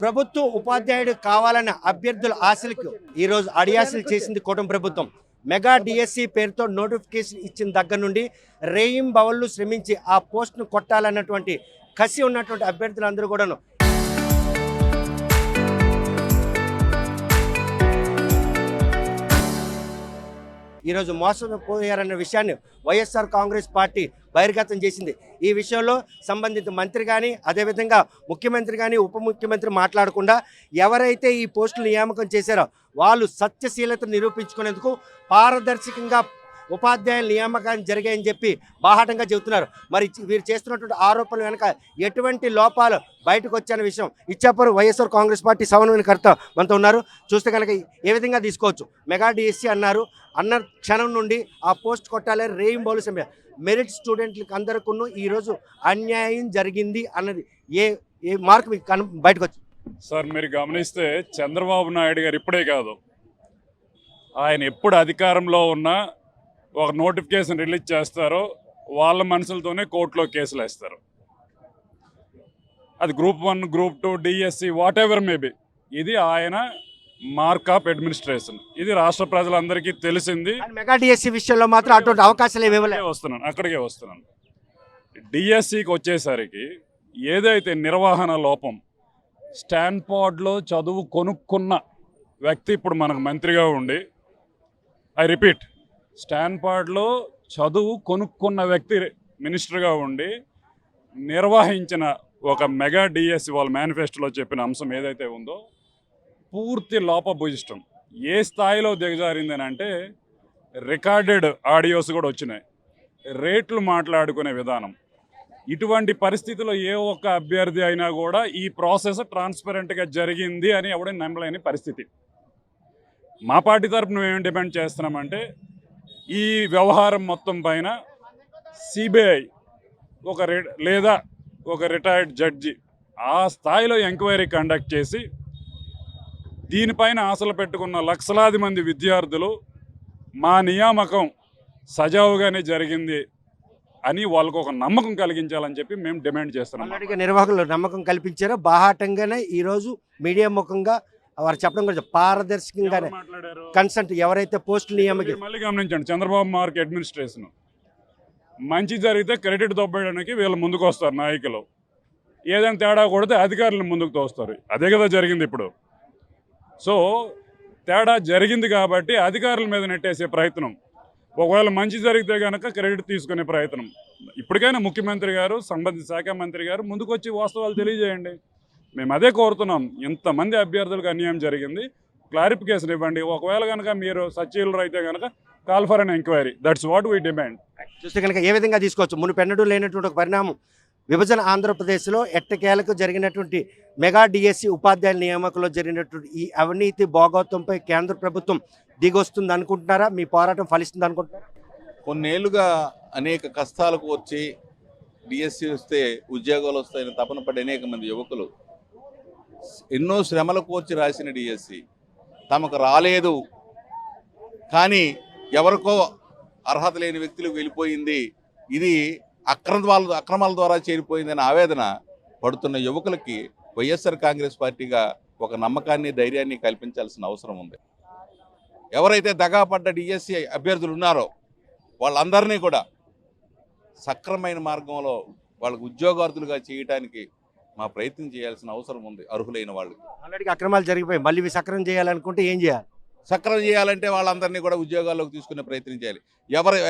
ప్రభుత్వ ఉపాధ్యాయుడు కావాలన్న అభ్యర్థుల ఆశలకు ఈరోజు అడియాసలు చేసింది కూటమి ప్రభుత్వం. మెగా డిఎస్సి పేరుతో నోటిఫికేషన్ ఇచ్చిన దగ్గర నుండి రేయింబవళ్ళు శ్రమించి ఆ పోస్ట్ను కొట్టాలన్నటువంటి కసి ఉన్నటువంటి అభ్యర్థులందరూ కూడాను ఈరోజు మోసపోయారన్న విషయాన్ని వైఎస్ఆర్ కాంగ్రెస్ పార్టీ బహిర్గతం చేసింది. ఈ విషయంలో సంబంధిత మంత్రి కానీ అదేవిధంగా ముఖ్యమంత్రి కానీ ఉప ముఖ్యమంత్రి మాట్లాడకుండా ఎవరైతే ఈ పోస్టులు నియామకం చేశారో వాళ్ళు సత్యశీలత నిరూపించుకునేందుకు పారదర్శకంగా ఉపాధ్యాయుల నియామకాన్ని జరిగాయని చెప్పి బాహాటంగా చెబుతున్నారు. మరి వీరు చేస్తున్నటువంటి ఆరోపణలు వెనక ఎటువంటి లోపాలు బయటకు వచ్చాయన్న విషయం ఇచ్చాపురం వైఎస్ఆర్ కాంగ్రెస్ పార్టీ సమన్వయకర్త మనతో ఉన్నారు. చూస్తే కనుక ఏ విధంగా తీసుకోవచ్చు, మెగా డిఎస్సి అన్నారు, అన్న క్షణం నుండి ఆ పోస్ట్ కొట్టాలి రేయింబవళ్ళు సమయం మెరిట్ స్టూడెంట్లకు అందరికీ ఈరోజు అన్యాయం జరిగింది అన్నది ఏ మార్క్ మీకు బయటకు వచ్చింది? సార్, మీరు గమనిస్తే చంద్రబాబు నాయుడు గారు ఇప్పుడే కాదు, ఆయన ఎప్పుడు అధికారంలో ఉన్నా ఒక నోటిఫికేషన్ రిలీజ్ చేస్తారో వాళ్ళ మనుషులతోనే కోర్టులో కేసులు వేస్తారు. అది group 1, group 2, DSC what ever maybe, ఇది ఆయన మార్క్ ఆఫ్ అడ్మినిస్ట్రేషన్. ఇది రాష్ట్ర ప్రజలందరికీ తెలిసింది. మెగా డిఎస్సి విషయంలో మాత్రం అటువంటి అవకాశాలు అక్కడికే వస్తున్నాను. డిఎస్సికి వచ్చేసరికి ఏదైతే నిర్వహణ లోపం, స్టాన్ఫోర్డ్లో చదువు కొనుక్కున్న వ్యక్తి ఇప్పుడు మనకు మంత్రిగా ఉండి, ఐ రిపీట్, స్టాన్ఫోర్డ్లో చదువు కొనుక్కున్న వ్యక్తి మినిస్టర్గా ఉండి నిర్వహించిన ఒక మెగా డిఎస్సి వాళ్ళ మేనిఫెస్టోలో చెప్పిన అంశం ఏదైతే ఉందో పూర్తి లోపభూయిష్టం. ఏ స్థాయిలో దిగజారిందని అంటే రికార్డెడ్ ఆడియోస్ కూడా వచ్చినాయి, రేట్లు మాట్లాడుకునే విధానం. ఇటువంటి పరిస్థితిలో ఏ ఒక్క అభ్యర్థి అయినా కూడా ఈ ప్రాసెస్ ట్రాన్స్పరెంట్గా జరిగింది అని ఎవడైనా నమ్మలేని పరిస్థితి. మా పార్టీ తరఫున మేము డిమాండ్ చేస్తున్నామంటే ఈ వ్యవహారం మొత్తం పైన సిబిఐ లేదా ఒక రిటైర్డ్ జడ్జి ఆ స్థాయిలో ఎంక్వైరీ కండక్ట్ చేసి దీనిపైన ఆశలు పెట్టుకున్న లక్షలాది మంది విద్యార్థులు మా నియామకం సజావుగానే జరిగింది అని వాళ్ళకు ఒక నమ్మకం కలిగించాలని చెప్పి మేము డిమాండ్ చేస్తున్నాం. నిర్వాహకులు నమ్మకం కల్పించారో బాహాటంగానే ఈరోజు మీడియా ముఖంగా వారు చెప్పడం కూడా పారదర్శకంగానే కన్సెంట్ ఎవరైతే పోస్టులు నియామకం. మళ్ళీ గమనించండి, చంద్రబాబు మార్క్ అడ్మినిస్ట్రేషన్ మంచి జరిగితే క్రెడిట్ దొబ్బేయడానికి వీళ్ళు ముందుకు వస్తారు నాయకులు, ఏదైనా తేడా కొడితే అధికారులను ముందుకు తోస్తారు. అదే కదా జరిగింది ఇప్పుడు. సో తేడా జరిగింది కాబట్టి అధికారుల మీద నెట్టేసే ప్రయత్నం, ఒకవేళ మంచి జరిగితే కనుక క్రెడిట్ తీసుకునే ప్రయత్నం. ఇప్పటికైనా ముఖ్యమంత్రి గారు, సంబంధిత శాఖ మంత్రి గారు ముందుకు వచ్చి వాస్తవాలు తెలియజేయండి. మేము అదే కోరుతున్నాం. ఇంతమంది అభ్యర్థులకు అన్యాయం జరిగింది, క్లారిఫికేషన్ ఇవ్వండి. ఒకవేళ కనుక మీరు సచ్చీలు అయితే కనుక call for an enquiry, that's what we demand. చూస్తే కనుక ఏ విధంగా తీసుకోవచ్చు, మునుపెన్నడూ లేనటువంటి ఒక పరిణామం విభజన ఆంధ్రప్రదేశ్లో ఎట్టకేలకు జరిగినటువంటి మెగా డిఎస్సి ఉపాధ్యాయుల నియామకంలో జరిగినటువంటి ఈ అవినీతి భోగోత్వంపై కేంద్ర ప్రభుత్వం దిగొస్తుంది అనుకుంటున్నారా? మీ పోరాటం ఫలిస్తుంది అనుకుంటున్నారా? కొన్నేళ్లుగా అనేక కష్టాలకు వచ్చి డిఎస్సి వస్తే ఉద్యోగాలు వస్తాయని తపన పడే అనేక మంది యువకులు ఎన్నో శ్రమలకు వచ్చి రాసిన డిఎస్సి తమకు రాలేదు, కానీ ఎవరికో అర్హత లేని వ్యక్తులకు వెళ్ళిపోయింది, ఇది అక్రమాల ద్వారా చేరిపోయిందనే ఆవేదన పడుతున్న యువకులకి వైఎస్ఆర్ కాంగ్రెస్ పార్టీగా ఒక నమ్మకాన్ని, ధైర్యాన్ని కల్పించాల్సిన అవసరం ఉంది. ఎవరైతే దగాపడ్డ డిఎస్సి అభ్యర్థులు ఉన్నారో వాళ్ళందరినీ కూడా సక్రమైన మార్గంలో వాళ్ళకు ఉద్యోగార్థులుగా చేయడానికి మా ప్రయత్నం చేయాల్సిన అవసరం ఉంది. అర్హులైన వాళ్ళకి ఆల్రెడీ అక్రమాలు జరిగిపోయి మళ్ళీ సక్రమం చేయాలనుకుంటే ఏం చేయాలి? సక్రమం చేయాలంటే వాళ్ళందరినీ కూడా ఉద్యోగాల్లోకి తీసుకునే ప్రయత్నం చేయాలి.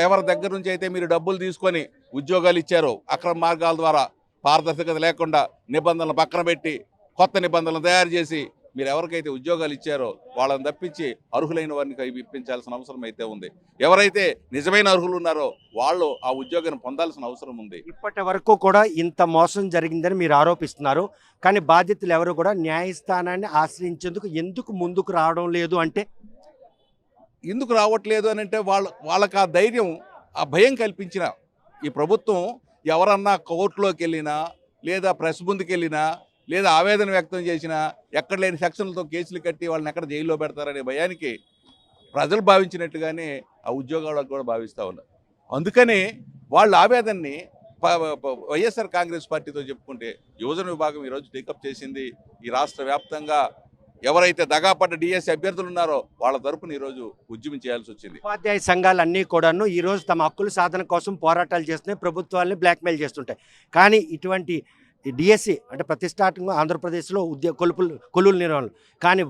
ఎవరి దగ్గర నుంచి అయితే మీరు డబ్బులు తీసుకొని ఉద్యోగాలు ఇచ్చారో అక్రమ మార్గాల ద్వారా, పారదర్శకత లేకుండా నిబంధనలు పక్కన పెట్టి కొత్త నిబంధనలు తయారు చేసి మీరు ఎవరికైతే ఉద్యోగాలు ఇచ్చారో వాళ్ళని తప్పించి అర్హులైన వారిని ఇప్పించాల్సిన అవసరం అయితే ఉంది. ఎవరైతే నిజమైన అర్హులు ఉన్నారో వాళ్ళు ఆ ఉద్యోగాన్ని పొందాల్సిన అవసరం ఉంది. ఇప్పటి వరకు కూడా ఇంత మోసం జరిగిందని మీరు ఆరోపిస్తున్నారు, కానీ బాధ్యతలు ఎవరు కూడా న్యాయస్థానాన్ని ఆశ్రయించేందుకు ఎందుకు ముందుకు రావడం లేదు అంటే? ఎందుకు రావట్లేదు అని అంటే వాళ్ళకి ఆ ధైర్యం, ఆ భయం కల్పించిన ఈ ప్రభుత్వం ఎవరన్నా కోర్టులోకి వెళ్ళినా లేదా ప్రెస్ ముందుకు వెళ్ళినా లేదా ఆవేదన వ్యక్తం చేసినా ఎక్కడ లేని సెక్షన్లతో కేసులు కట్టి వాళ్ళని ఎక్కడ జైల్లో పెడతారనే భయానికి ప్రజలు భావించినట్టుగానే ఆ ఉద్యోగాలకు కూడా భావిస్తూ ఉన్నారు. అందుకని వాళ్ళ ఆవేదనని వైఎస్ఆర్ కాంగ్రెస్ పార్టీతో చెప్పుకుంటే యువజన విభాగం ఈరోజు టేకప్ చేసింది. ఈ రాష్ట్ర వ్యాప్తంగా ఎవరైతే దగాపడ్డ డిఎస్సి అభ్యర్థులు ఉన్నారో వాళ్ళ తరపున ఈరోజు ఉద్యమం చేయాల్సి వచ్చింది. ఉపాధ్యాయ సంఘాలన్నీ కూడాను ఈ రోజు తమ హక్కుల సాధన కోసం పోరాటాలు చేస్తున్నాయి, ప్రభుత్వాన్ని బ్లాక్మెయిల్ చేస్తుంటాయి. కానీ ఇటువంటి డిఎస్సి అంటే ప్రతిష్టాత్మకంగా ఆంధ్రప్రదేశ్లో కొలువుల నిర్వహణలు కానీ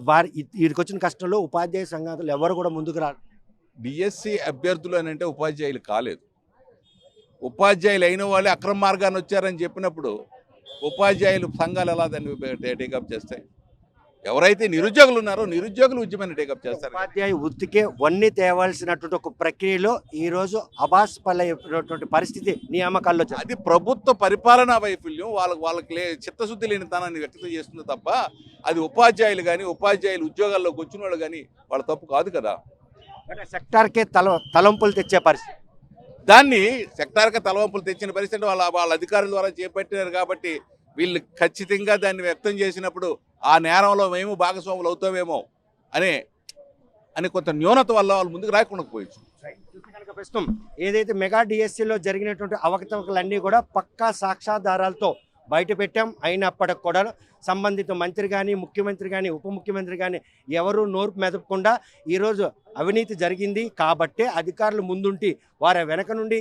వీరికి వచ్చిన కష్టంలో ఉపాధ్యాయ సంఘాలు ఎవరు కూడా ముందుకు రారు. డిఎస్సి అభ్యర్థులు అని అంటే ఉపాధ్యాయులు కాలేదు. ఉపాధ్యాయులు అయిన వాళ్ళే అక్రమ మార్గాన్ని వచ్చారని చెప్పినప్పుడు ఉపాధ్యాయులు సంఘాలు ఎలా దాన్ని టేకప్ చేస్తాయి? ఎవరైతే నిరుద్యోగులు ఉన్నారో నిరుద్యోగులు ఉద్యమాన్ని టేకప్ చేస్తారు. ఉపాధ్యాయ వృత్తికే వన్నీ తేవాల్సినటువంటి ఒక ప్రక్రియలో ఈ రోజు అబాస్ పల్లైనటువంటి పరిస్థితి నియామకాల్లో అది ప్రభుత్వ పరిపాలనా వైఫల్యం. వాళ్ళకి చిత్తశుద్ధి లేని తనాన్ని వ్యక్తం చేస్తుంది తప్ప అది ఉపాధ్యాయులు కానీ ఉపాధ్యాయులు ఉద్యోగాల్లోకి వచ్చిన వాళ్ళు కానీ వాళ్ళ తప్పు కాదు కదా. సెక్టార్కే తలంపులు తెచ్చే పరిస్థితి, దాన్ని సెక్టార్గా తలవంపులు తెచ్చిన పరిస్థితి వాళ్ళ అధికారుల ద్వారా చేపట్టారు కాబట్టి వీళ్ళు ఖచ్చితంగా దాన్ని వ్యక్తం చేసినప్పుడు ఆ నేరంలో మేము భాగస్వాములు అవుతామేమో అని కొంత న్యూనత వల్ల వాళ్ళు ముందుకు రాకుండా పోయచ్చు. ప్రస్తుతం ఏదైతే మెగా డిఎస్సిలో జరిగినటువంటి అవకతవకలన్నీ కూడా పక్కా సాక్ష్యాధారాలతో బయట పెట్టాం. అయినప్పటికి కూడా సంబంధిత మంత్రి కానీ ముఖ్యమంత్రి కానీ ఉప ముఖ్యమంత్రి కానీ ఎవరు నోరు మెదపకుండా ఈరోజు అవినీతి జరిగింది కాబట్టే అధికారులు ముందుంటి వారి వెనక నుండి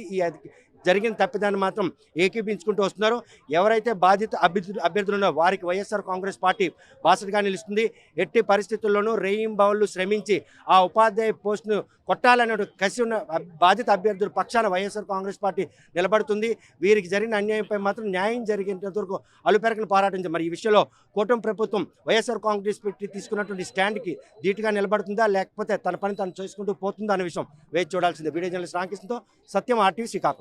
జరిగిన తప్పిదాన్ని మాత్రం ఏకీపించుకుంటూ వస్తున్నారు. ఎవరైతే బాధిత అభ్యర్థులు ఉన్నారో వారికి వైఎస్ఆర్ కాంగ్రెస్ పార్టీ బాసటగా నిలుస్తుంది. ఎట్టి పరిస్థితుల్లోనూ రేయింబవళ్ళు శ్రమించి ఆ ఉపాధ్యాయ పోస్టును కొట్టాలనే కసి ఉన్న బాధిత అభ్యర్థుల పక్షాన వైఎస్ఆర్ కాంగ్రెస్ పార్టీ నిలబడుతుంది. వీరికి జరిగిన అన్యాయంపై మాత్రం న్యాయం జరిగేంత వరకు అలుపెరకను పోరాటించారు. మరి ఈ విషయంలో కూటమి ప్రభుత్వం వైఎస్ఆర్ కాంగ్రెస్ పార్టీ తీసుకున్నటువంటి స్టాండ్కి ధీటుగా నిలబడుతుందా లేకపోతే తన పని తను చేసుకుంటూ పోతుందా అనే విషయం వేచి చూడాల్సిందే. వీడియో జర్నలిస్ట్ రామకృష్ణతో సత్యం, RTV శ్రీకాకుళం.